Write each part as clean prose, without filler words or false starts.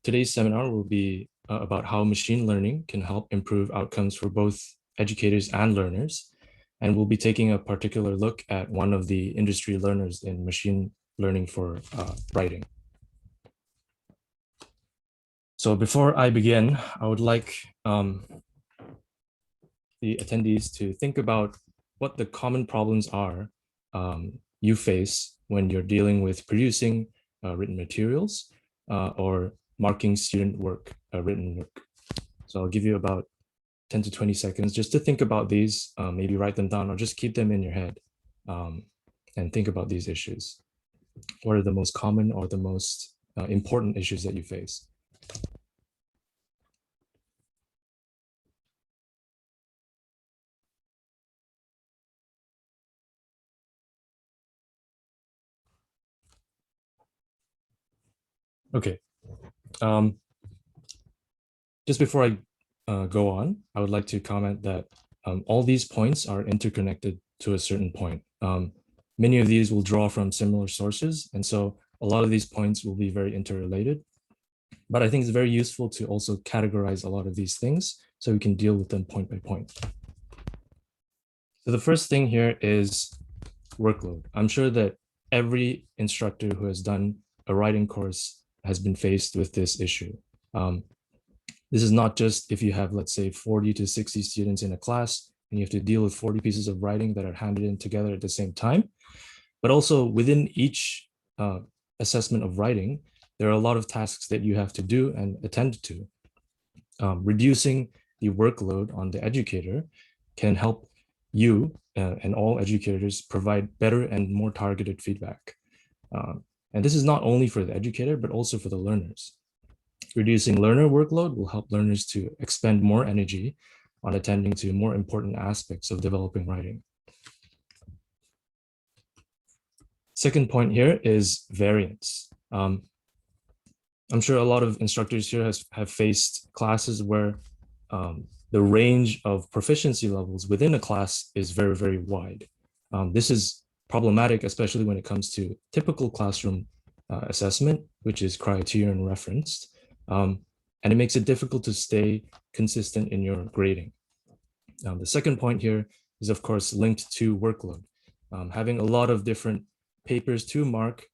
Today's seminar will be about how machine learning can help improve outcomes for both educators and learners. And we'll be taking a particular look at one of the industry learners in machine learning for writing. So before I begin, I would like the attendees to think about what the common problems are you face when you're dealing with producing written materials or marking student work, written work. So I'll give you about 10 to 20 seconds just to think about these, maybe write them down or just keep them in your head and think about these issues. What are the most common or the most important issues that you face? Okay. Just before I go on, I would like to comment that all these points are interconnected to a certain point. Many of these will draw from similar sources, and so a lot of these points will be very interrelated. But I think it's very useful to also categorize a lot of these things so we can deal with them point by point. So the first thing here is workload. I'm sure that every instructor who has done a writing course has been faced with this issue. This is not just if you have, let's say, 40 to 60 students in a class and you have to deal with 40 pieces of writing that are handed in together at the same time, but also within each assessment of writing, there are a lot of tasks that you have to do and attend to. Reducing the workload on the educator can help you and all educators provide better and more targeted feedback. And this is not only for the educator, but also for the learners. Reducing learner workload will help learners to expend more energy on attending to more important aspects of developing writing. Second point here is variance. I'm sure a lot of instructors here have faced classes where the range of proficiency levels within a class is very, very wide. This is problematic, especially when it comes to typical classroom assessment, which is criterion referenced. And it makes it difficult to stay consistent in your grading. The second point here is, of course, linked to workload. Having a lot of different papers to mark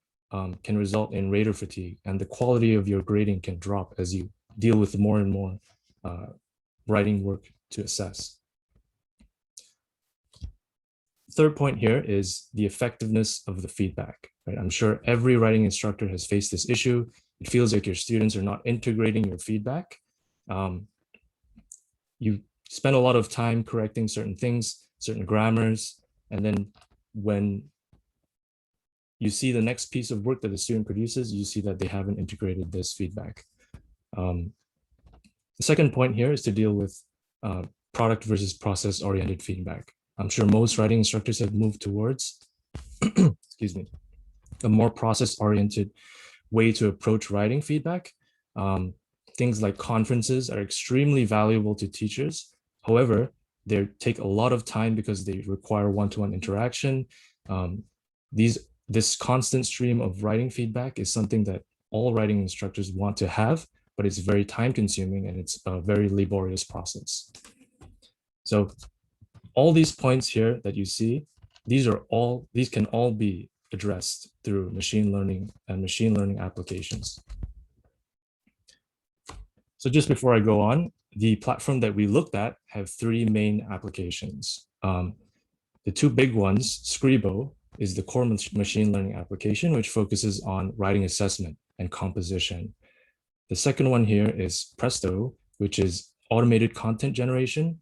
can result in rater fatigue, and the quality of your grading can drop as you deal with more and more writing work to assess. Third point here is the effectiveness of the feedback. Right? I'm sure every writing instructor has faced this issue. It feels like your students are not integrating your feedback. You spend a lot of time correcting certain things, certain grammars, and then when you see the next piece of work that the student produces, you see that they haven't integrated this feedback. The second point here is to deal with product versus process-oriented feedback. I'm sure most writing instructors have moved towards, excuse me, a more process-oriented way to approach writing feedback. Things like conferences are extremely valuable to teachers. However, they take a lot of time because they require one-to-one interaction. This constant stream of writing feedback is something that all writing instructors want to have, but it's very time-consuming and it's a very laborious process. So all these points here that you see, these can all be addressed through machine learning and machine learning applications. So just before I go on, the platform that we looked at have three main applications. The two big ones, Scribo is the core machine learning application, which focuses on writing assessment and composition. The second one here is Presto, which is automated content generation,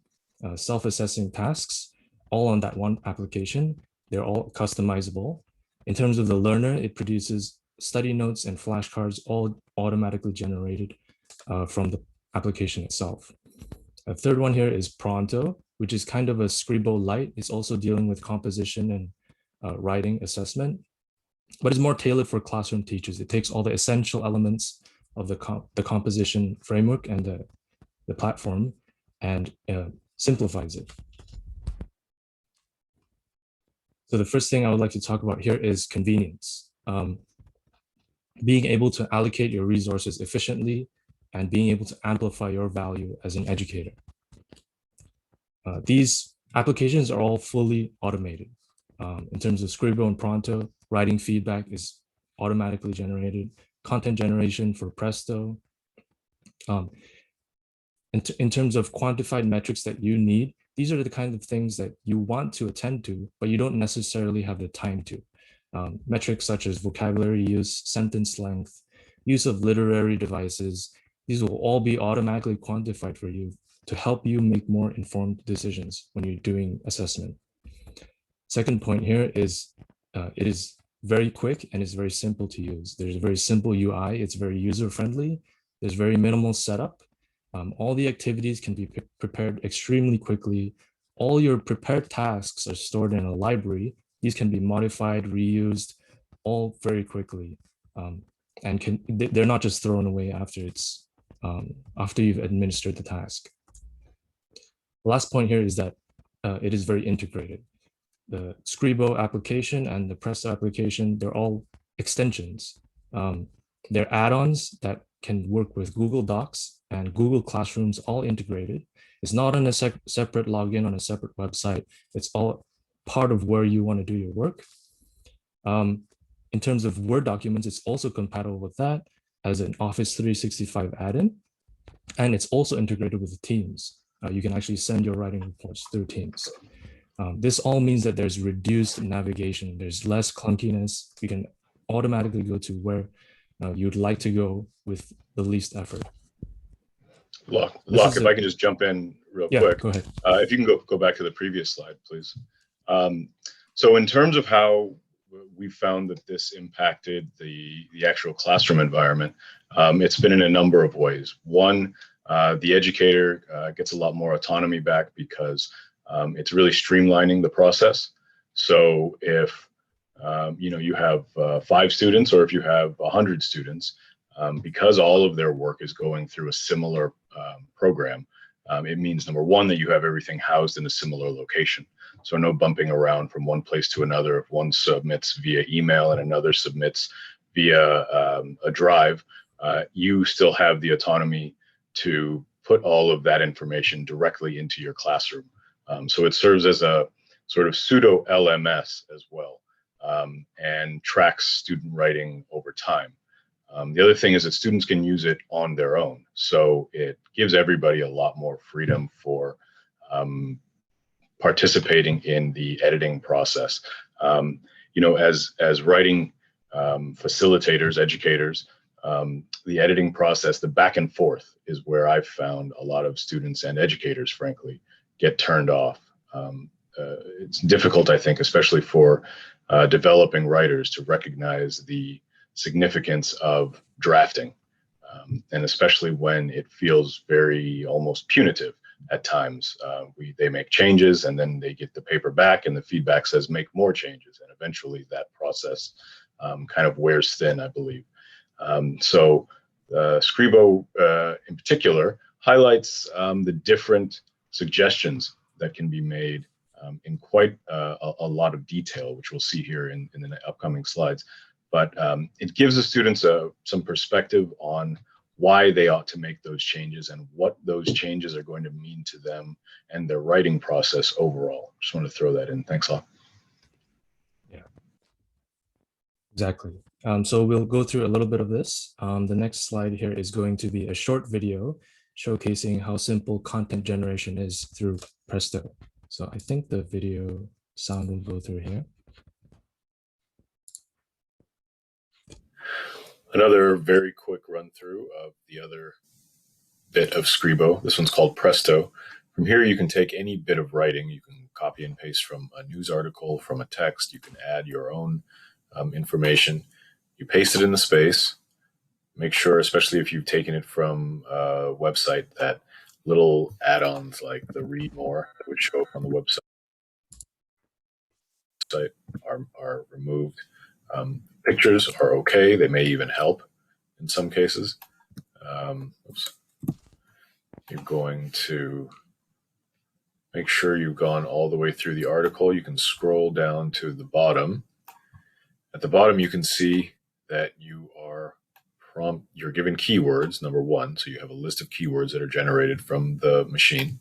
self-assessing tasks, all on that one application. They're all customizable. In terms of the learner, it produces study notes and flashcards, all automatically generated from the application itself. A third one here is Pronto, which is kind of a Scribo light. It's also dealing with composition and writing assessment, but it's more tailored for classroom teachers. It takes all the essential elements of the composition framework and the platform and simplifies it. So the first thing I would like to talk about here is convenience. being able to allocate your resources efficiently, and being able to amplify your value as an educator. These applications are all fully automated. In terms of Scribo and Pronto, writing feedback is automatically generated, content generation for Presto. In terms of quantified metrics that you need, these are the kind of things that you want to attend to, but you don't necessarily have the time to. Metrics such as vocabulary use, sentence length, use of literary devices, these will all be automatically quantified for you to help you make more informed decisions when you're doing assessment. Second point here is it is very quick and it's very simple to use. There's a very simple UI, it's very user-friendly, there's very minimal setup. All the activities can be prepared extremely quickly. All your prepared tasks are stored in a library. These can be modified, reused, all very quickly. And they're not just thrown away after you've administered the task. The last point here is that it is very integrated. The Scribo application and the Presto application, they're all extensions. They're add-ons that can work with Google Docs and Google Classrooms, all integrated. It's not on a separate login on a separate website. It's all part of where you want to do your work. In terms of Word documents, it's also compatible with that as an Office 365 add-in. And it's also integrated with Teams. You can actually send your writing reports through Teams. This all means that there's reduced navigation. There's less clunkiness. You can automatically go to where you'd like to go with the least effort. Locke, if I can just jump in real quick. Go ahead. If you can go back to the previous slide, please. So in terms of how we found that this impacted the actual classroom environment, it's been in a number of ways. One, the educator gets a lot more autonomy back because it's really streamlining the process. So if you have 5 students, or if you have 100 students, because all of their work is going through a similar program, it means, number one, that you have everything housed in a similar location. So no bumping around from one place to another. If one submits via email and another submits via a drive, you still have the autonomy to put all of that information directly into your classroom. So it serves as a sort of pseudo LMS as well, and tracks student writing over time. The other thing is that students can use it on their own. So it gives everybody a lot more freedom for participating in the editing process. As writing facilitators, educators, the editing process, the back and forth is where I've found a lot of students and educators, frankly, get turned off. It's difficult, I think, especially for developing writers, to recognize the significance of drafting, and especially when it feels very almost punitive at times. They make changes and then they get the paper back and the feedback says make more changes, and eventually that process kind of wears thin, I believe. So Scribo in particular highlights the different suggestions that can be made in quite a lot of detail, which we'll see here in the upcoming slides. But it gives the students some perspective on why they ought to make those changes and what those changes are going to mean to them and their writing process overall. Just want to throw that in. Thanks a lot. Yeah, exactly. So we'll go through a little bit of this. The next slide here is going to be a short video showcasing how simple content generation is through Presto. So I think the video sound will go through here. Another very quick run through of the other bit of Scribo. This one's called Presto. From here, you can take any bit of writing. You can copy and paste from a news article, from a text. You can add your own information. You paste it in the space. Make sure, especially if you've taken it from a website, that little add-ons like the read more, which show up on the website, are removed. Pictures are okay. They may even help in some cases. You're going to make sure you've gone all the way through the article. You can scroll down to the bottom. At the bottom, you can see that you're given keywords, number one. So you have a list of keywords that are generated from the machine.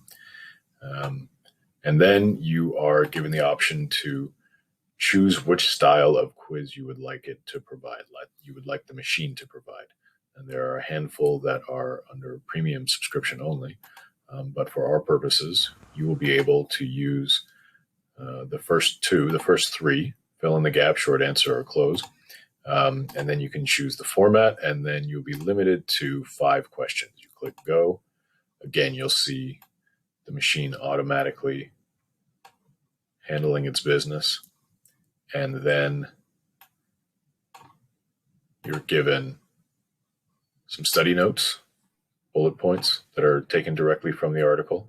And then you are given the option to choose which style of quiz you would like it to provide, like you would like the machine to provide. And there are a handful that are under premium subscription only. But for our purposes, you will be able to use the first three, fill in the gap, short answer, or close. And then you can choose the format, and then you'll be limited to 5 questions. You click go. Again, you'll see the machine automatically handling its business. And then you're given some study notes, bullet points that are taken directly from the article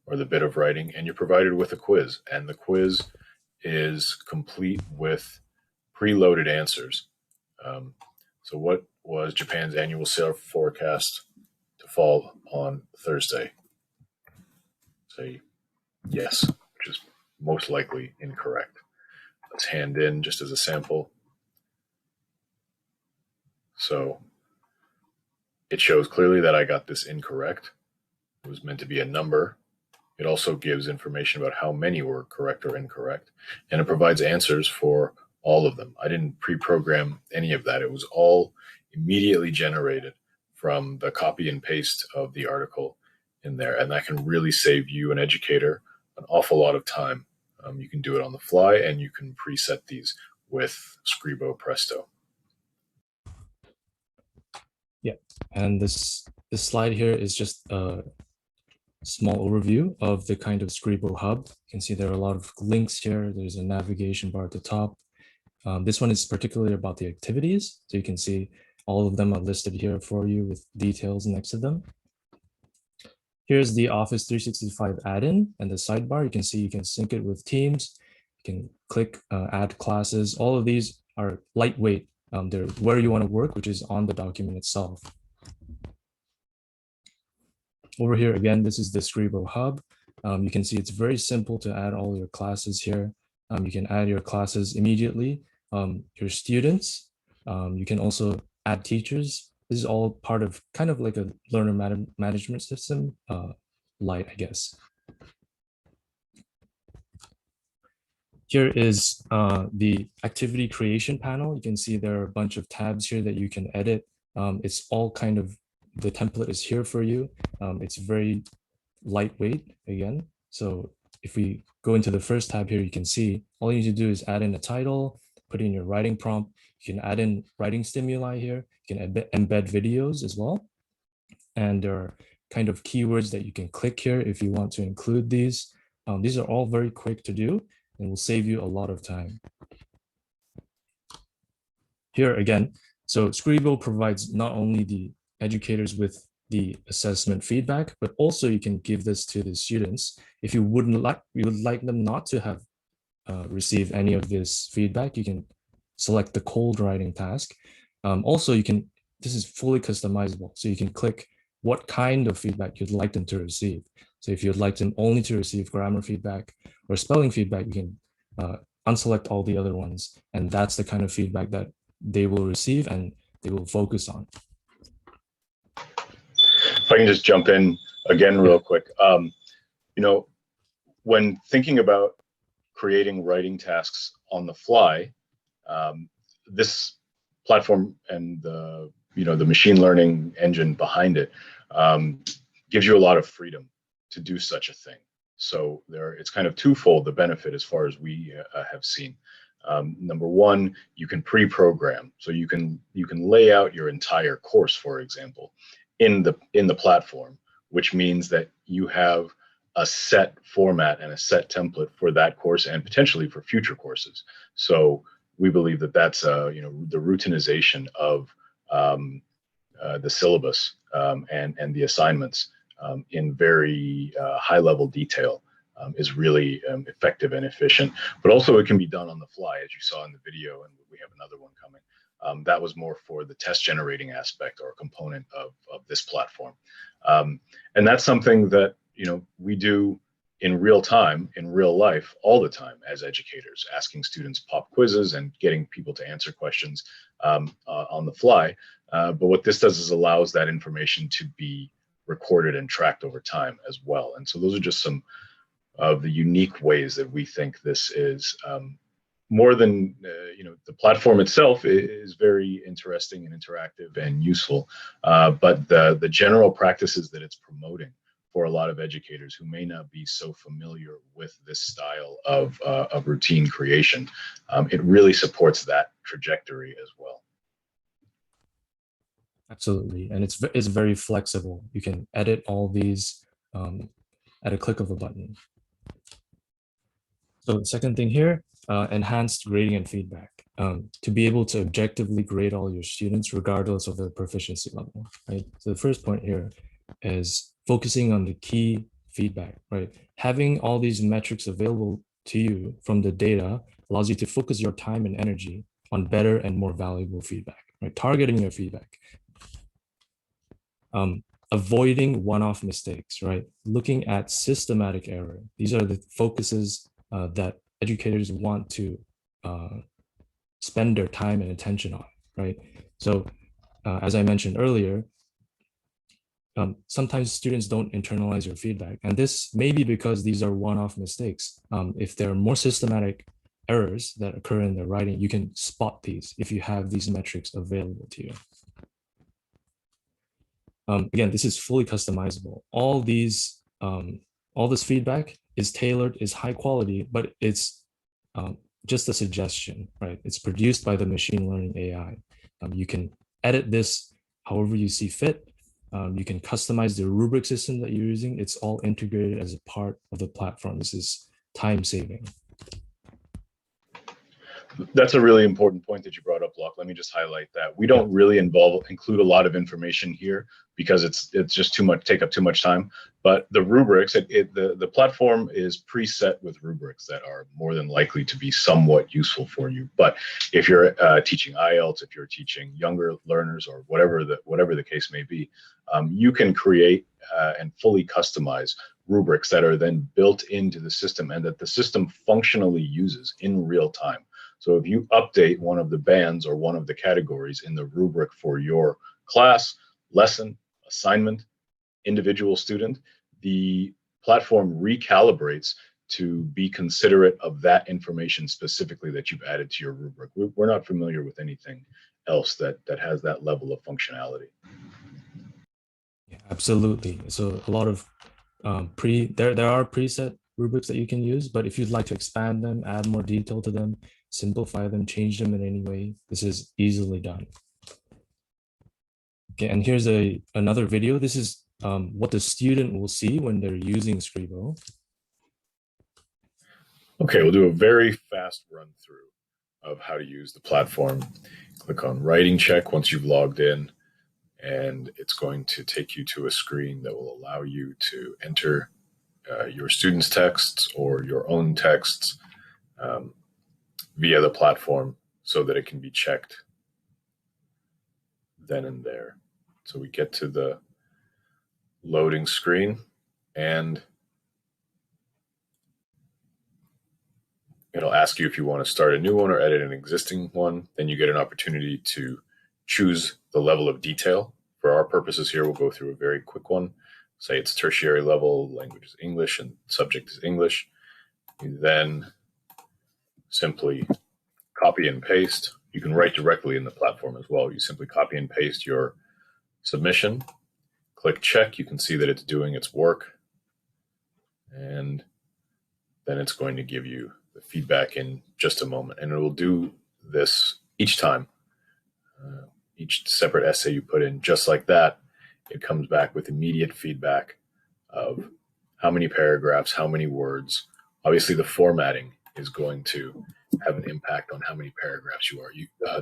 or the bit of writing, and you're provided with a quiz. And the quiz is complete with preloaded answers. So what was Japan's annual sales forecast to fall on Thursday? Say yes, which is most likely incorrect. Let's hand in just as a sample. So it shows clearly that I got this incorrect. It was meant to be a number. It also gives information about how many were correct or incorrect, and it provides answers for all of them. I didn't pre-program any of that. It was all immediately generated from the copy and paste of the article in there, and that can really save you, an educator, an awful lot of time. You can do it on the fly, and you can preset these with Scribo Presto. Yeah, and this slide here is just a small overview of the kind of Scribo hub. You can see there are a lot of links here. There's a navigation bar at the top. This one is particularly about the activities. So you can see all of them are listed here for you with details next to them. Here's the Office 365 add-in and the sidebar. You can see you can sync it with Teams. You can click add classes. All of these are lightweight. They're where you want to work, which is on the document itself. Over here, again, this is the Scribo hub. You can see it's very simple to add all your classes here. You can add your classes immediately. Your students, you can also add teachers. This is all part of kind of like a learner management system, light, I guess. Here is the activity creation panel. You can see there are a bunch of tabs here that you can edit. It's all kind of, the template is here for you. It's very lightweight again. So if we go into the first tab here, you can see all you need to do is add in a title, put in your writing prompt. You can add in writing stimuli here. You can embed videos as well. And there are kind of keywords that you can click here if you want to include these. These are all very quick to do and will save you a lot of time. Here again, so Scribo provides not only the educators with the assessment feedback, but also you can give this to the students. If you would like them not to have receive any of this feedback, you can select the cold writing task. Also, this is fully customizable. So you can click what kind of feedback you'd like them to receive. So if you'd like them only to receive grammar feedback or spelling feedback, you can unselect all the other ones. And that's the kind of feedback that they will receive and they will focus on. If I can just jump in again real quick. When thinking about creating writing tasks on the fly, this platform and the machine learning engine behind it gives you a lot of freedom to do such a thing. So it's kind of twofold, the benefit as far as we have seen. Number one, you can pre-program, so you can lay out your entire course, for example, in the platform, which means that you have a set format and a set template for that course and potentially for future courses. So we believe that that's the routinization of the syllabus and the assignments in very high level detail is really effective and efficient. But also it can be done on the fly, as you saw in the video, and we have another one coming. That was more for the test generating aspect or component of this platform. And that's something that we do in real time, in real life, all the time as educators, asking students pop quizzes and getting people to answer questions on the fly. But what this does is allows that information to be recorded and tracked over time as well. And so those are just some of the unique ways that we think this is more than, the platform itself is very interesting and interactive and useful, but the general practices that it's promoting for a lot of educators who may not be so familiar with this style of routine creation, it really supports that trajectory as well. Absolutely, and it's very flexible. You can edit all these at a click of a button. So the second thing here, enhanced grading and feedback. To be able to objectively grade all your students regardless of their proficiency level, right? So the first point here is focusing on the key feedback, right? Having all these metrics available to you from the data allows you to focus your time and energy on better and more valuable feedback, right? Targeting your feedback. Avoiding one-off mistakes, right? Looking at systematic error. These are the focuses that educators want to spend their time and attention on, right? So as I mentioned earlier, sometimes students don't internalize your feedback, and this may be because these are one-off mistakes. If there are more systematic errors that occur in their writing, you can spot these if you have these metrics available to you. Again, this is fully customizable. All this feedback is tailored, is high quality, but it's just a suggestion, right? It's produced by the machine learning AI. You can edit this however you see fit. You can customize the rubric system that you're using. It's all integrated as a part of the platform. This is time saving. That's a really important point that you brought up, Locke. Let me just highlight that we don't really include a lot of information here because it's just take up too much time. But the rubrics, the platform is preset with rubrics that are more than likely to be somewhat useful for you. But if you're teaching IELTS, if you're teaching younger learners, or whatever the case may be, you can create and fully customize rubrics that are then built into the system and that the system functionally uses in real time. So if you update one of the bands or one of the categories in the rubric for your class, lesson, assignment, individual student, the platform recalibrates to be considerate of that information specifically that you've added to your rubric. We're not familiar with anything else that has that level of functionality. Yeah, absolutely. So a lot of there are preset rubrics that you can use, but if you'd like to expand them, add more detail to them, simplify them, change them in any way, this is easily done. Okay, and here's another video. This is what the student will see when they're using Scribo. Okay, we'll do a very fast run through of how to use the platform. Click on writing check once you've logged in, and it's going to take you to a screen that will allow you to enter your students' texts or your own texts via the platform so that it can be checked then and there. So we get to the loading screen, and it'll ask you if you want to start a new one or edit an existing one. Then you get an opportunity to choose the level of detail. For our purposes here, we'll go through a very quick one. Say it's tertiary level, language is English, and subject is English. You then simply copy and paste. You can write directly in the platform as well. You simply copy and paste your submission, click check. You can see that it's doing its work, and then it's going to give you the feedback in just a moment. And it will do this each time. Each separate essay you put in, just like that, it comes back with immediate feedback of how many paragraphs, how many words. Obviously, the formatting is going to have an impact on how many paragraphs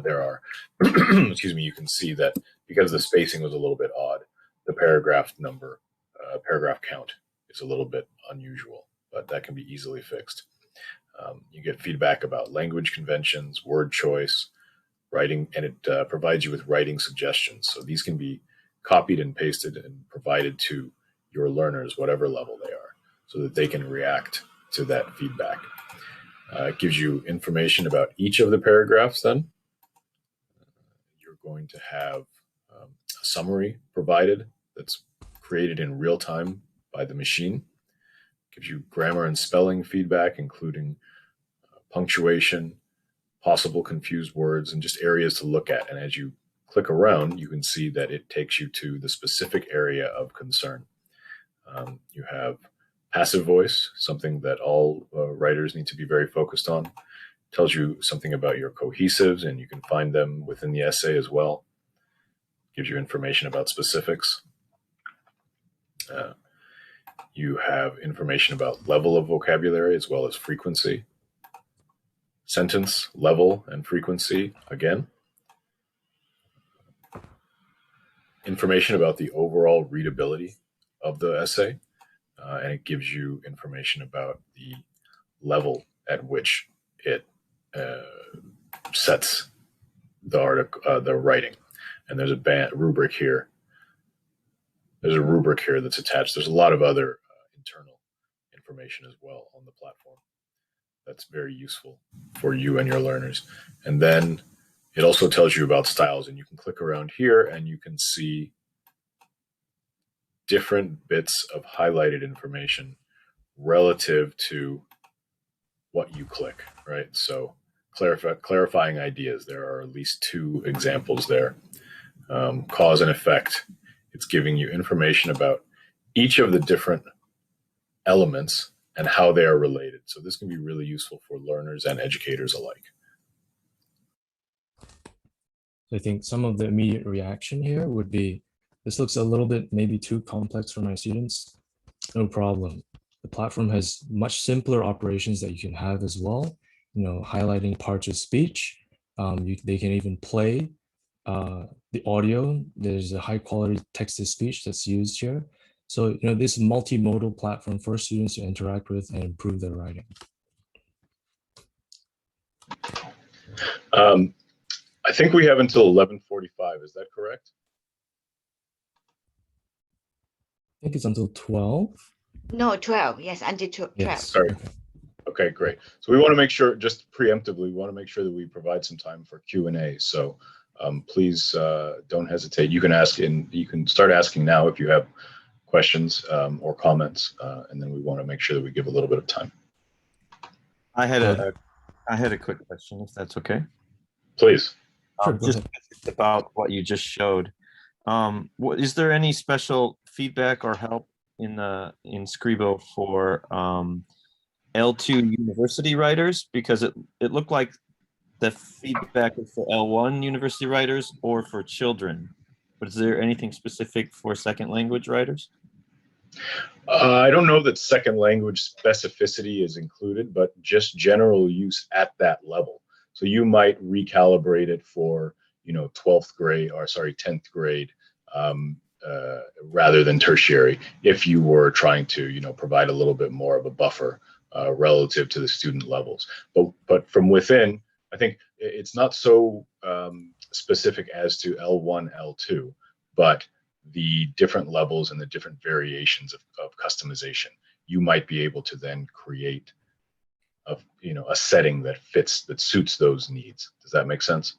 there are. Excuse me. You can see that because the spacing was a little bit odd, the paragraph count is a little bit unusual, but that can be easily fixed. You get feedback about language conventions, word choice, writing, and it provides you with writing suggestions. So these can be copied and pasted and provided to your learners, whatever level they are. so that they can react to that feedback. It gives you information about each of the paragraphs. Then you're going to have a summary provided that's created in real time by the machine. Gives you grammar and spelling feedback, including punctuation, possible confused words, and just areas to look at. And as you click around, you can see that it takes you to the specific area of concern. You have passive voice, something that all writers need to be very focused on. Tells you something about your cohesives, and you can find them within the essay as well. Gives you information about specifics. You have information about level of vocabulary as well as frequency. Sentence, level, and frequency again. Information about the overall readability of the essay. And it gives you information about the level at which it sets the article, the writing. And there's a rubric here. There's a rubric here that's attached. There's a lot of other internal information as well on the platform that's very useful for you and your learners. And then it also tells you about styles, and you can click around here and you can see different bits of highlighted information relative to what you click, right? So clarifying ideas. There are at least 2 examples there. Cause and effect. It's giving you information about each of the different elements and how they are related. So this can be really useful for learners and educators alike. I think some of the immediate reaction here would be, this looks a little bit maybe too complex for my students. No problem. The platform has much simpler operations that you can have as well. Highlighting parts of speech. They can even play the audio. There's a high quality text-to-speech that's used here. So, this multimodal platform for students to interact with and improve their writing. I think we have until 11:45. Is that correct? I think it's until 12. No, 12. Yes, until 12. Yes. Sorry. Okay, great. So we want to make sure, just preemptively, we want to make sure that we provide some time for Q&A. So please don't hesitate. You can start asking now if you have questions or comments, and then we want to make sure that we give a little bit of time. I had a quick question, if that's okay. Please. Sure, just about what you just showed. Is there any special feedback or help in Scribo for L2 university writers? Because it looked like the feedback is for L1 university writers or for children. But is there anything specific for second language writers? I don't know that second language specificity is included, but just general use at that level. So you might recalibrate it for 10th grade rather than tertiary, if you were trying to provide a little bit more of a buffer relative to the student levels. But from within, I think it's not so specific as to L1, L2, but the different levels and the different variations of customization. You might be able to then create a setting that suits those needs. Does that make sense?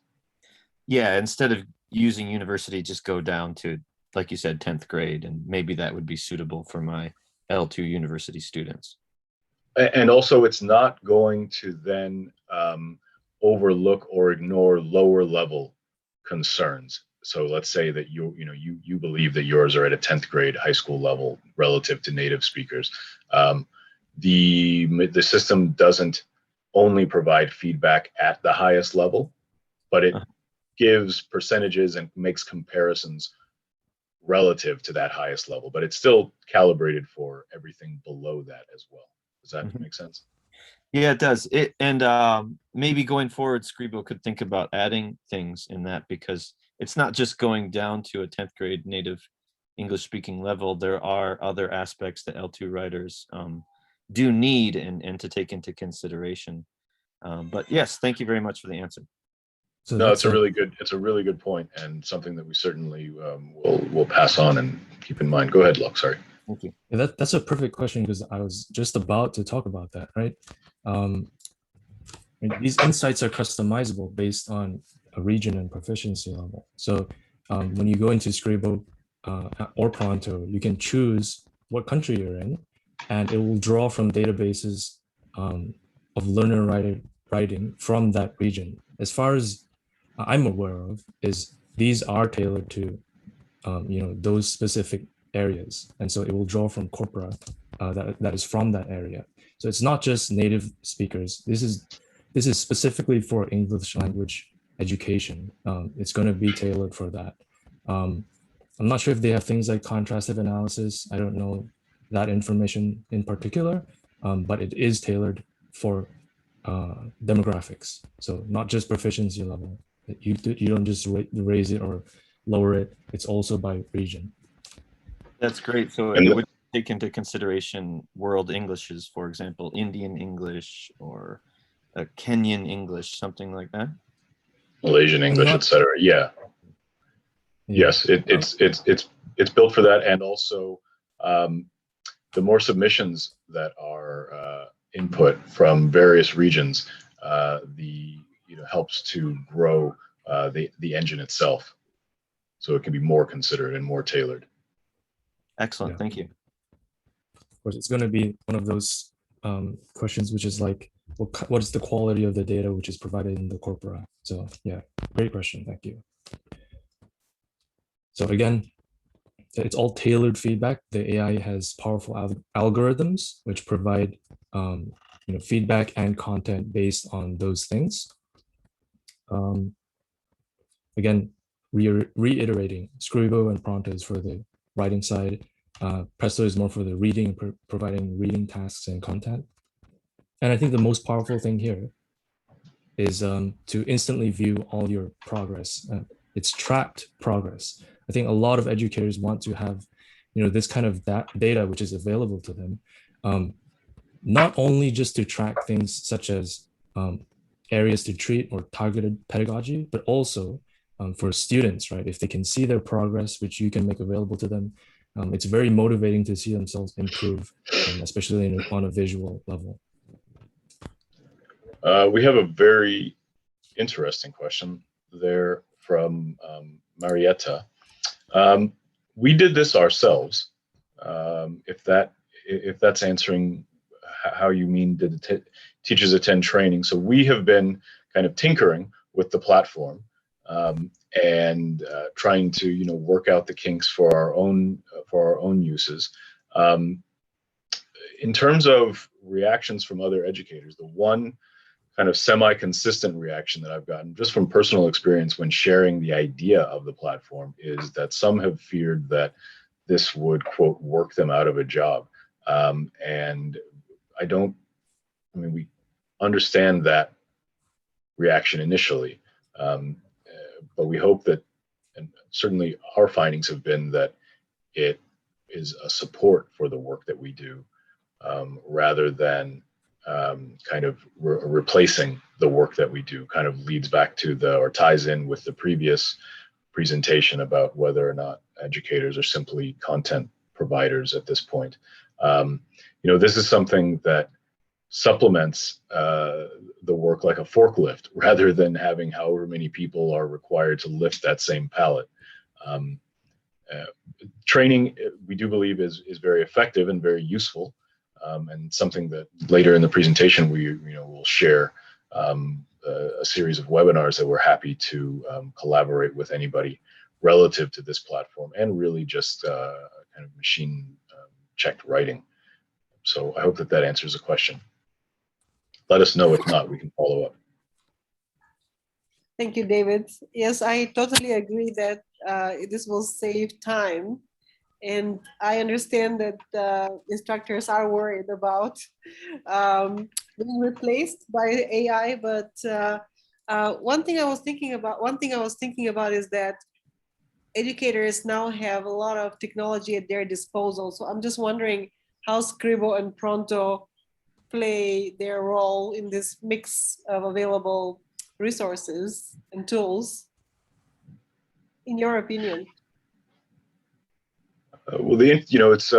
Yeah, instead of using university, just go down to, like you said, 10th grade, and maybe that would be suitable for my L2 university students. And also, it's not going to then overlook or ignore lower level concerns. So let's say that you believe that yours are at a 10th grade high school level relative to native speakers. The system doesn't only provide feedback at the highest level, but it gives percentages and makes comparisons relative to that highest level, but it's still calibrated for everything below that as well. Does that make sense? Yeah, it does. Maybe going forward, Scribo could think about adding things in that, because it's not just going down to a 10th grade native English speaking level. There are other aspects that L2 writers do need and to take into consideration. But yes, thank you very much for the answer. So no, it's a really good point, and something that we certainly will pass on and keep in mind. Go ahead, Luke. Sorry. Thank you. Yeah, that's a perfect question because I was just about to talk about that, right? These insights are customizable based on a region and proficiency level. So when you go into Scribo or Pronto, you can choose what country you're in, and it will draw from databases of learner writing from that region. As far as I'm aware of, is these are tailored to those specific areas, and so it will draw from corpora that is from that area. So it's not just native speakers. This is specifically for English language education. It's going to be tailored for that. I'm not sure if they have things like contrastive analysis. I don't know that information in particular, but it is tailored for demographics. So not just proficiency level. You don't just raise it or lower it. It's also by region. That's great. So And it would take into consideration world Englishes, for example, Indian English or Kenyan English, something like that. Malaysian English, etc. Yeah. Yes, it's built for that, and also the more submissions that are input from various regions, the helps to grow the engine itself, so it can be more considerate and more tailored. Excellent, Yeah. thank you. Of course, it's going to be one of those questions, which is like, what is the quality of the data which is provided in the corpora? So yeah, great question. Thank you. So again, it's all tailored feedback. The AI has powerful algorithms which provide feedback and content based on those things. Again, reiterating, Scribo and Pronto is for the writing side. Presto is more for the reading, providing reading tasks and content. And I think the most powerful thing here is to instantly view all your progress. It's tracked progress. I think a lot of educators want to have, this kind of data which is available to them, not only just to track things such as areas to treat or targeted pedagogy, but also for students, right? If they can see their progress, which you can make available to them, it's very motivating to see themselves improve, especially on a visual level. We have a very interesting question there from Marietta. We did this ourselves. If that's answering how you mean, did the teachers attend training? So we have been kind of tinkering with the platform and trying to work out the kinks for our own uses. In terms of reactions from other educators, the one kind of semi-consistent reaction that I've gotten just from personal experience when sharing the idea of the platform is that some have feared that this would, quote, work them out of a job. And we understand that reaction initially, but we hope that, and certainly our findings have been that it is a support for the work that we do, rather than kind of replacing the work that we do. Kind of leads back to or ties in with the previous presentation about whether or not educators are simply content providers at this point. This is something that supplements the work like a forklift, rather than having however many people are required to lift that same pallet. Training, we do believe, is very effective and very useful. And something that later in the presentation we'll share a series of webinars that we're happy to collaborate with anybody relative to this platform, and really just kind of machine checked writing. So I hope that answers the question. Let us know if not, we can follow up. Thank you, David. Yes, I totally agree that this will save time. And I understand that instructors are worried about being replaced by AI. But one thing I was thinking about is that educators now have a lot of technology at their disposal. So I'm just wondering how Scribo and Pronto play their role in this mix of available resources and tools, in your opinion. Well, it's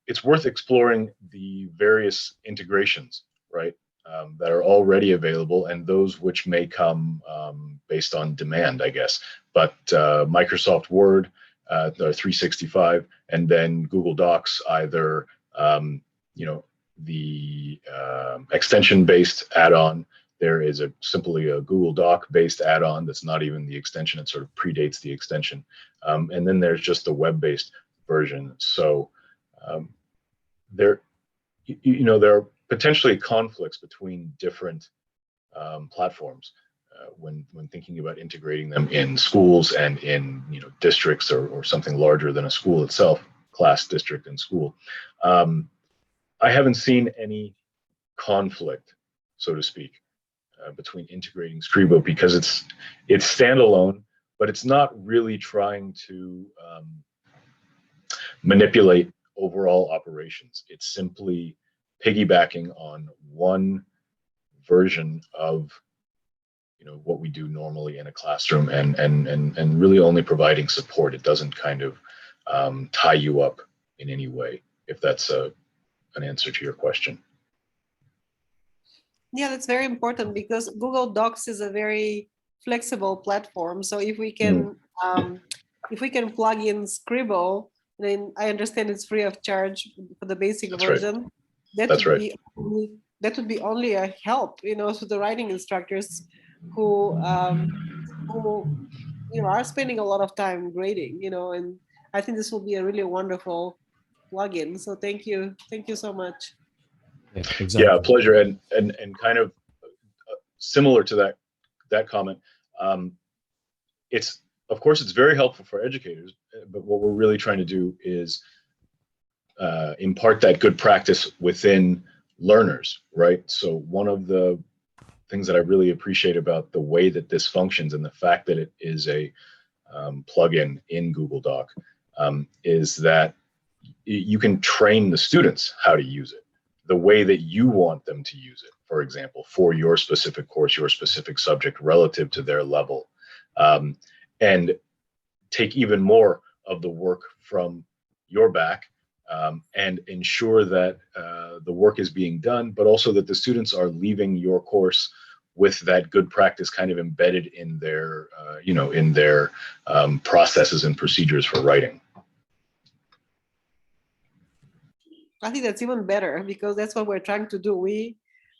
it's worth exploring the various integrations, right, that are already available, and those which may come based on demand, I guess. But Microsoft Word, the 365, and then Google Docs, either the extension-based add-on. There is simply a Google Doc-based add-on that's not even the extension; it sort of predates the extension. And then there's just the web-based version. So there are potentially conflicts between different platforms when thinking about integrating them in schools and in districts or something larger than a school itself, class, district, and school. I haven't seen any conflict, so to speak, between integrating Scribo, because it's standalone, but it's not really trying to manipulate overall operations. It's simply piggybacking on one version of what we do normally in a classroom, and really only providing support. It doesn't kind of tie you up in any way, if that's an answer to your question. Yeah, that's very important, because Google Docs is a very flexible platform. So if we can plug in Scribble, then I understand it's free of charge for the basic That's version. Right. That's right. That would be only a help, to the writing instructors who are spending a lot of time grading, and I think this will be a really wonderful plugin. So thank you so much. Yeah, exactly. Yeah, pleasure. And kind of similar to that comment, of course it's very helpful for educators, but what we're really trying to do is impart that good practice within learners, right? So one of the things that I really appreciate about the way that this functions, and the fact that it is a plugin in Google Doc, is that you can train the students how to use it the way that you want them to use it, for example, for your specific course, your specific subject, relative to their level, and take even more of the work from your back, and ensure that the work is being done, but also that the students are leaving your course with that good practice kind of embedded in their, processes and procedures for writing. I think that's even better, because that's what we're trying to do. We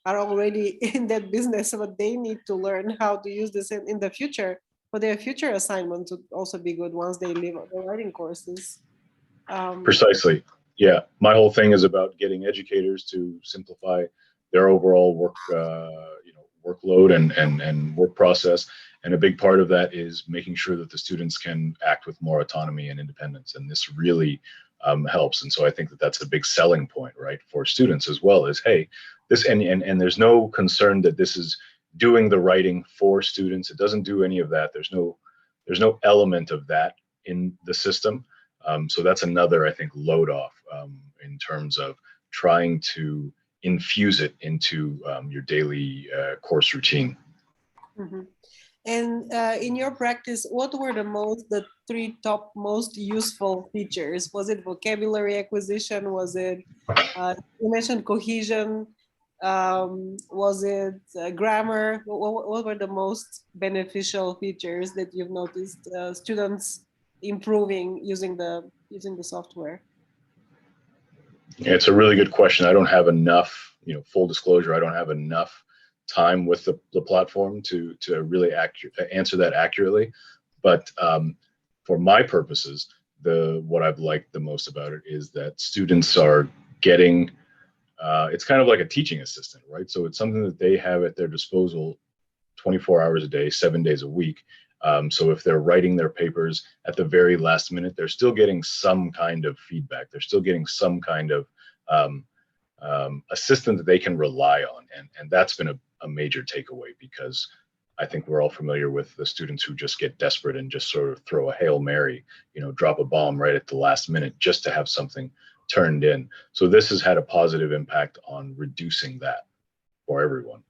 are already in that business, but they need to learn how to use this in the future for their future assignment to also be good once they leave the writing courses. Precisely. Yeah. My whole thing is about getting educators to simplify their overall work, workload and work process. And a big part of that is making sure that the students can act with more autonomy and independence. And this really helps. And so I think that that's a big selling point, right, for students as well, is, hey, this, and there's no concern that this is doing the writing for students. It doesn't do any of that. There's no element of that in the system. So that's another, I think, load off in terms of trying to infuse it into your daily course routine. Mm-hmm. And in your practice, what were the three top most useful features? Was it vocabulary acquisition? Was it, you mentioned cohesion? Was it grammar? What were the most beneficial features that you've noticed students improving using the software? Yeah, it's a really good question. I don't have enough, full disclosure, I don't have enough time with the platform to really answer that accurately. But for my purposes, what I've liked the most about it is that students are getting, it's kind of like a teaching assistant, right? So it's something that they have at their disposal 24 hours a day, 7 days a week. So if they're writing their papers at the very last minute, they're still getting some kind of feedback. They're still getting some kind of assistant that they can rely on. And that's been a major takeaway, because I think we're all familiar with the students who just get desperate and just sort of throw a Hail Mary, drop a bomb right at the last minute just to have something turned in. So this has had a positive impact on reducing that for everyone.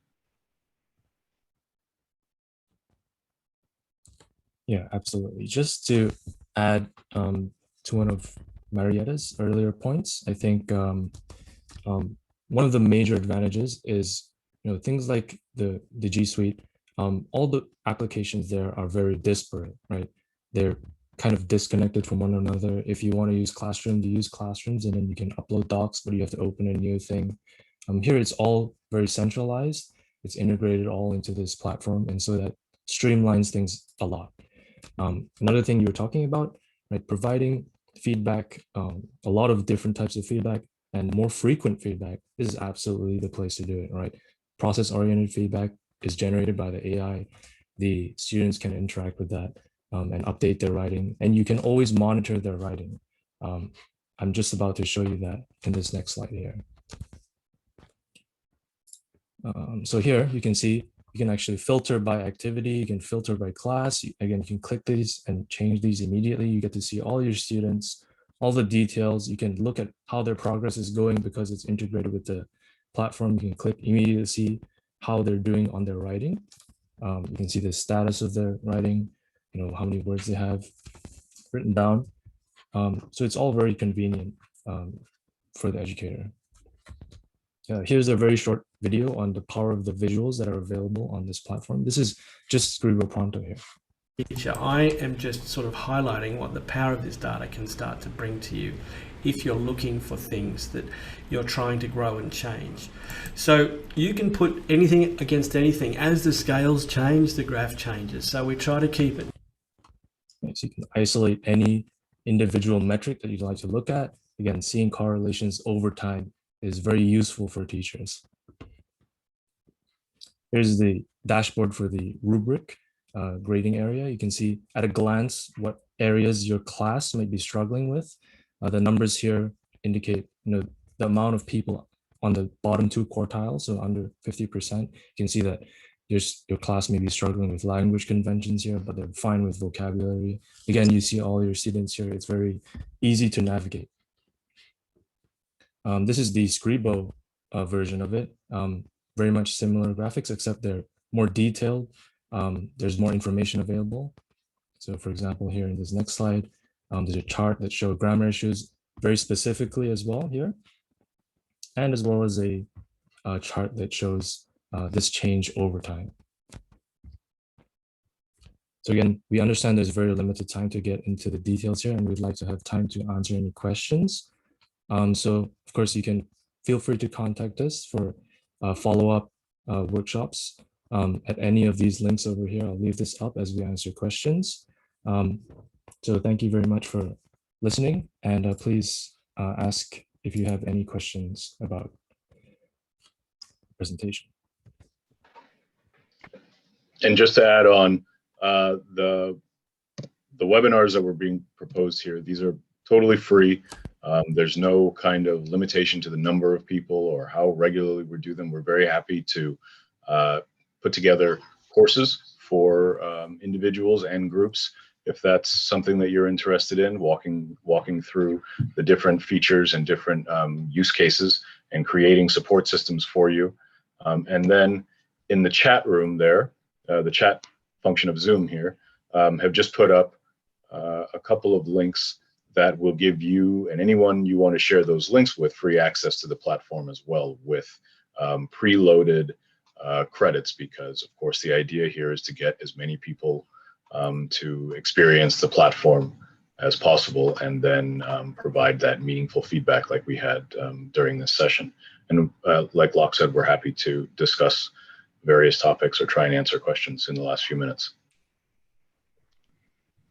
Yeah, absolutely. Just to add to one of Marietta's earlier points, I think one of the major advantages is, things like the G Suite. All the applications there are very disparate, right? They're kind of disconnected from one another. If you want to use Classroom, you use Classrooms, and then you can upload docs, but you have to open a new thing. Here, it's all very centralized. It's integrated all into this platform, and so that streamlines things a lot. Another thing you were talking about, right? Providing feedback, a lot of different types of feedback and more frequent feedback is absolutely the place to do it, right? Process-oriented feedback is generated by the AI. The students can interact with that and update their writing, and you can always monitor their writing. I'm just about to show you that in this next slide here. So here you can see you can actually filter by activity, you can filter by class. Again, you can click these and change these immediately. You get to see all your students, all the details. You can look at how their progress is going because it's integrated with the platform. You can click immediately to see how they're doing on their writing. You can see the status of their writing, how many words they have written down. So it's all very convenient for the educator. Here's a very short video on the power of the visuals that are available on this platform. This is just Scribo Pronto here. Teacher, I am just sort of highlighting what the power of this data can start to bring to you if you're looking for things that you're trying to grow and change. So you can put anything against anything. As the scales change, the graph changes. So we try to keep it. So you can isolate any individual metric that you'd like to look at. Again, seeing correlations over time is very useful for teachers. Here's the dashboard for the rubric grading area. You can see at a glance what areas your class might be struggling with. The numbers here indicate the amount of people on the bottom two quartiles, so under 50%. You can see that your class may be struggling with language conventions here, but they're fine with vocabulary. Again, you see all your students here. It's very easy to navigate. This is the Scribo version of it. Very much similar graphics, except they're more detailed. There's more information available. So for example, here in this next slide, there's a chart that shows grammar issues very specifically as well here, and as well as a chart that shows this change over time. So again, we understand there's very limited time to get into the details here, and we'd like to have time to answer any questions. So of course, you can feel free to contact us for follow-up workshops at any of these links over here. I'll leave this up as we answer questions. So thank you very much for listening, and please ask if you have any questions about the presentation. And just to add on, the webinars that were being proposed here, these are totally free. There's no kind of limitation to the number of people or how regularly we do them. We're very happy to put together courses for individuals and groups. If that's something that you're interested in, walking through the different features and different use cases and creating support systems for you. And then in the chat room there, the chat function of Zoom here, have just put up a couple of links that will give you and anyone you want to share those links with free access to the platform as well, with preloaded credits, because of course the idea here is to get as many people to experience the platform as possible, and then provide that meaningful feedback like we had during this session. And like Locke said, we're happy to discuss various topics or try and answer questions in the last few minutes.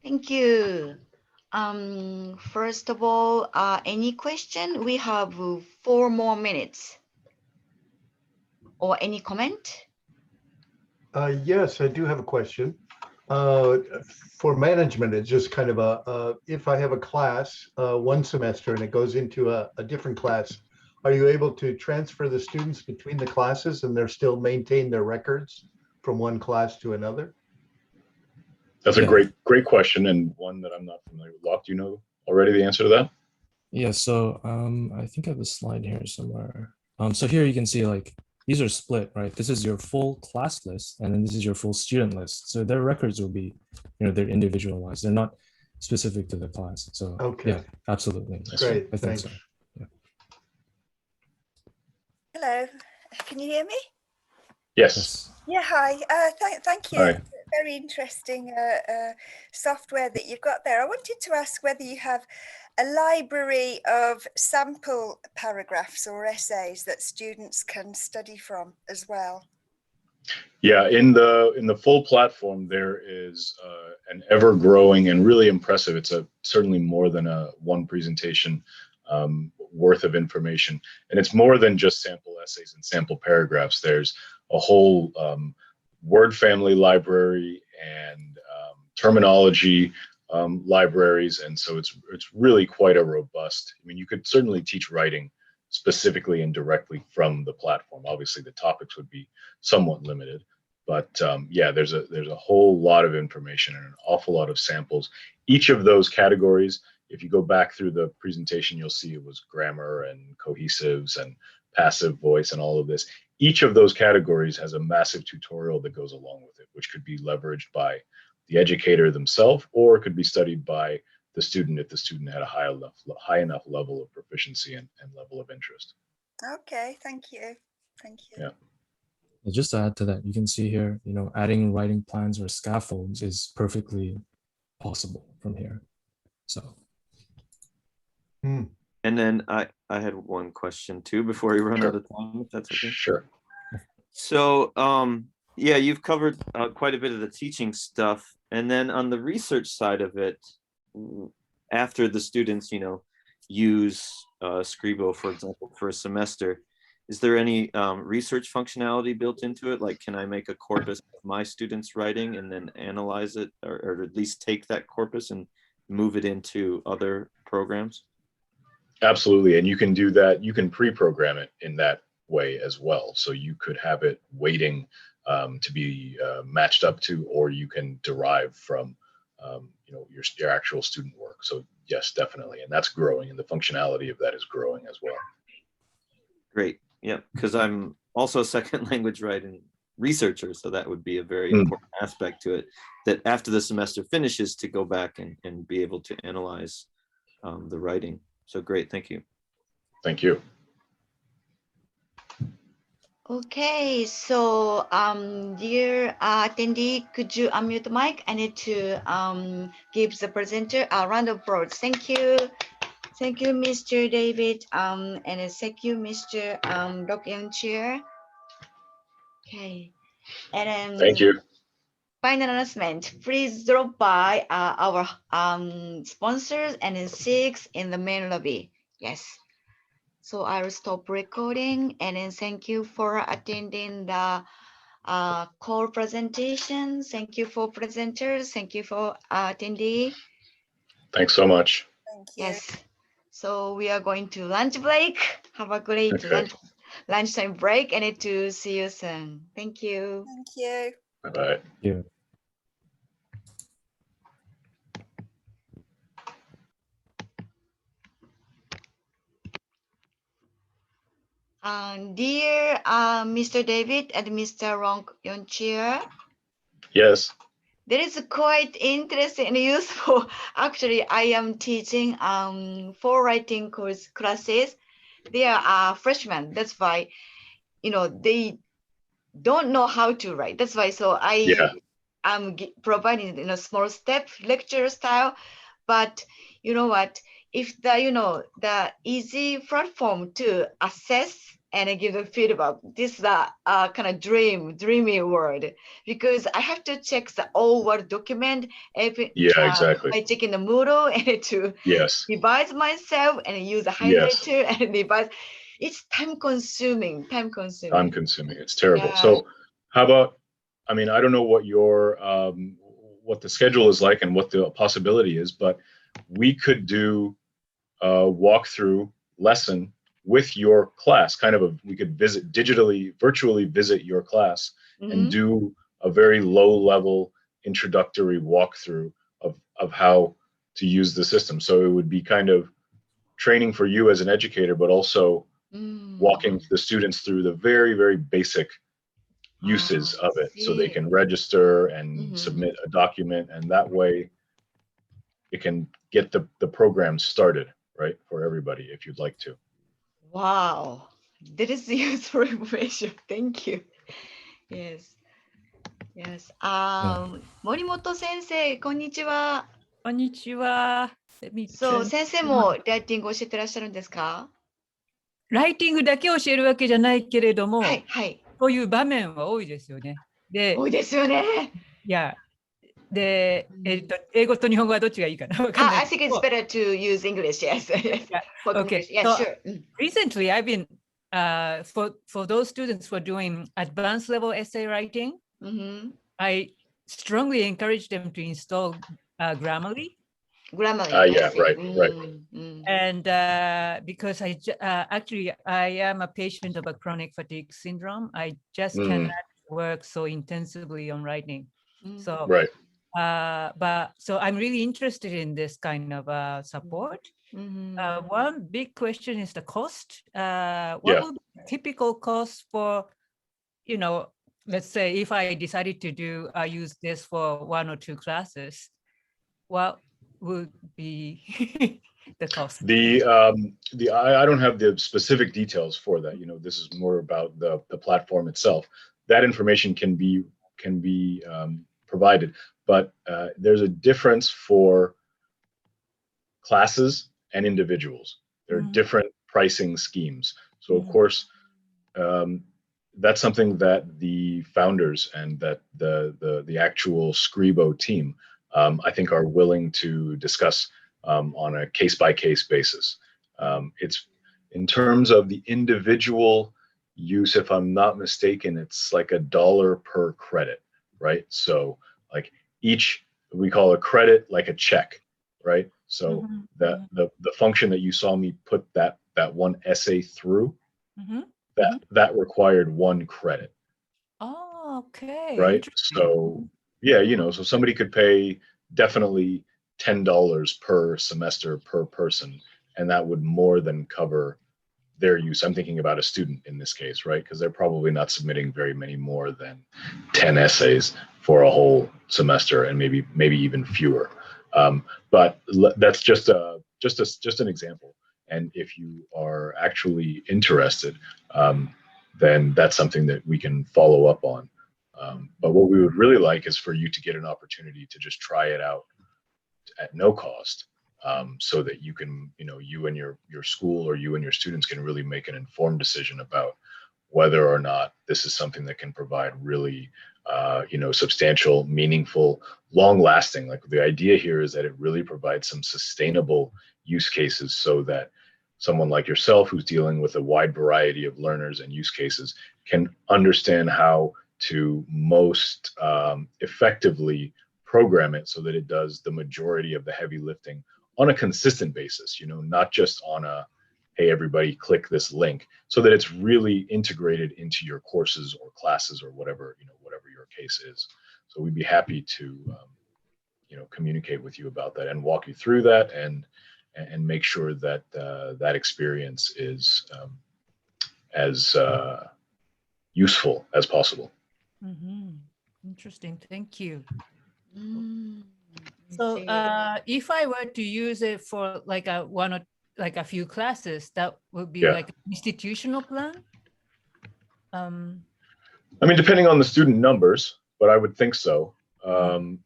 Thank you. First of all, any question? We have 4 more minutes. Or any comment? Yes, I do have a question. For management, it's just kind of if I have a class one semester and it goes into a different class, are you able to transfer the students between the classes and they're still maintain their records from one class to another? That's a great question, and one that I'm not familiar with. Locke, do you know already the answer to that? Yeah, so I think I have a slide here somewhere. So here you can see like these are split, right? This is your full class list, and then this is your full student list. So their records will be, they're individualized. They're not specific to the class. So Okay. yeah, absolutely. Yes, Great, I think thanks. so. Yeah. Hello, can you hear me? Yes. Yes. Yeah, hi. Thank you. Hi. Very interesting software that you've got there. I wanted to ask whether you have a library of sample paragraphs or essays that students can study from as well. Yeah, in the full platform, there is an ever-growing and really impressive. It's certainly more than a one presentation worth of information, and it's more than just sample essays and sample paragraphs. There's a whole word family library and terminology libraries, and so it's really quite a robust. I mean, you could certainly teach writing specifically and directly from the platform. Obviously, the topics would be somewhat limited, but yeah, there's a whole lot of information and an awful lot of samples. Each of those categories, if you go back through the presentation, you'll see it was grammar and cohesives and passive voice and all of this. Each of those categories has a massive tutorial that goes along with it, which could be leveraged by the educator themselves, or it could be studied by the student if the student had a high enough level of proficiency and level of interest. Okay, thank you. Thank you. Yeah. And just to add to that, you can see here, adding writing plans or scaffolds is perfectly possible from here. So. And then I had one question too before we run out of time, if that's okay. Sure. So yeah, you've covered quite a bit of the teaching stuff, and then on the research side of it, after the students, use Scribo, for example, for a semester, is there any research functionality built into it? Like, can I make a corpus of my students' writing and then analyze it, or at least take that corpus and move it into other programs? Absolutely, and you can do that. You can pre-program it in that way as well. So you could have it waiting to be matched up to, or you can derive from your actual student work. So yes, definitely, and that's growing, and the functionality of that is growing as well. Great. Yeah, because I'm also a second language writing researcher, so that would be a very important aspect to it, that after the semester finishes, to go back and be able to analyze the writing. So great, thank you. Thank you. Okay, so dear attendee, could you unmute the mic? I need to give the presenter a round of applause. Thank you. Thank you, Mr. David, and thank you, Mr. Yong Chia. Okay, and then Thank you. final announcement. Please drop by our sponsors and SIGs in the main lobby. Yes. So I will stop recording, and then thank you for attending the call presentation. Thank you for presenters. Thank you for attendee. Thanks so much. Thank you. Yes. So we are going to lunch break. Have a great lunchtime break, and to see you soon. Thank you. Thank you. Bye-bye. Yeah. Dear Mr. David and Mr. Yong Chia. Yes. That is quite interesting and useful. Actually, I am teaching 4 writing classes. They are freshmen. That's why, they don't know how to write. That's why. So I'm providing in a small step lecture style. But you know what? If the easy platform to assess and give the feedback, this is a kind of dreamy word, because I have to check the old Word document exactly. by checking the Moodle and to revise myself and use a highlighter and revise. It's time consuming. It's terrible. So how about, I mean, I don't know what your what the schedule is like and what the possibility is, but we could do a walkthrough lesson with your class, we could virtually visit your class and do a very low level introductory walkthrough of how to use the system. So it would be kind of training for you as an educator, but also walking the students through the very, very basic uses of it, so they can register and submit a document, and that way it can get the program started, right, for everybody if you'd like to. Wow, that is useful information. Thank you. Yes. Yes. 森本先生、こんにちは。こんにちは。そう、先生もライティングを教えてらっしゃるんですか？ライティングだけ教えるわけじゃないけれども、はいはい。こういう場面は多いですよね。で、多いですよね。いや、で、英語と日本語はどっちがいいかなわかんない I think it's better to use English, yes. For Okay. English. Yeah, So, sure. recently, I've been, for those students who are doing advanced level essay writing, I strongly encourage them to install Grammarly. Grammarly. Yeah, right. And because actually I am a patient of a chronic fatigue syndrome, I just cannot work so intensively on writing. So, Right. but so I'm really interested in this kind of support. One big question is the cost. What would be the typical cost for, you know, let's say if I decided to use this for 1 or 2 classes, what would be the cost? I don't have the specific details for that. You know, this is more about the platform itself. That information can be provided, but there's a difference for classes and individuals. There are different pricing schemes. So of course, that's something that the founders and that the actual Scribo team, I think, are willing to discuss on a case-by-case basis. It's in terms of the individual use, if I'm not mistaken, it's like $1 per credit, right? So like we call a credit like a check, right? So that the function that you saw me put that one essay through, that required 1 credit. Oh, okay. Right. So yeah, you know, so somebody could pay definitely $10 per semester per person, and that would more than cover their use. I'm thinking about a student in this case, right? Because they're probably not submitting very many more than 10 essays for a whole semester, and maybe even fewer. But that's just an example. And if you are actually interested, then that's something that we can follow up on. But what we would really like is for you to get an opportunity to just try it out at no cost, so that you can, you know, you and your school or you and your students can really make an informed decision about whether or not this is something that can provide really, you know, substantial, meaningful, long-lasting. Like the idea here is that it really provides some sustainable use cases, so that someone like yourself who's dealing with a wide variety of learners and use cases can understand how to most effectively program it so that it does the majority of the heavy lifting on a consistent basis, you know, not just on a, hey, everybody click this link, so that it's really integrated into your courses or classes or whatever, you know, whatever your case is. So we'd be happy to, you know, communicate with you about that and walk you through that and make sure that that experience is as useful as possible. Interesting. Thank you. So if I were to use it for like a few classes, that would be like an institutional plan? I mean, depending on the student numbers, but I would think so.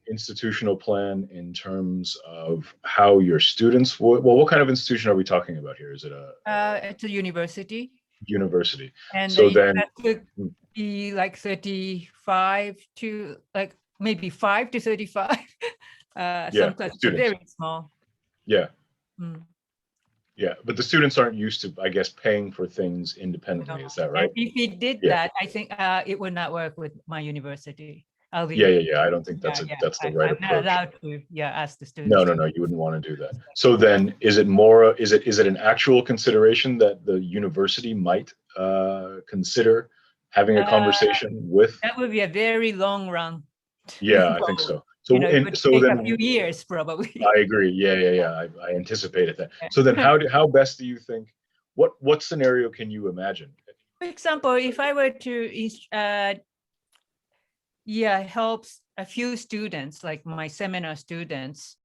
Institutional plan in terms of how your students would, well, what kind of institution are we talking about here? Is it it's a university. University. And so then that could be like 35 to like maybe 5 to 35. Some classes are very small. Yeah. Yeah, but the students aren't used to, I guess, paying for things independently. Is that right? And if it did that, I think it would not work with my university. I don't think that's the right approach. I'm not allowed to, ask the students. No, you wouldn't want to do that. So then, is it more? Is it an actual consideration that the university might consider having a conversation with? That would be a very long run. Yeah, I think so. So, it would take a few years probably. I agree. Yeah. I anticipated that. So then, how best do you think? What scenario can you imagine? For example, if I were to help a few students, like my seminar students,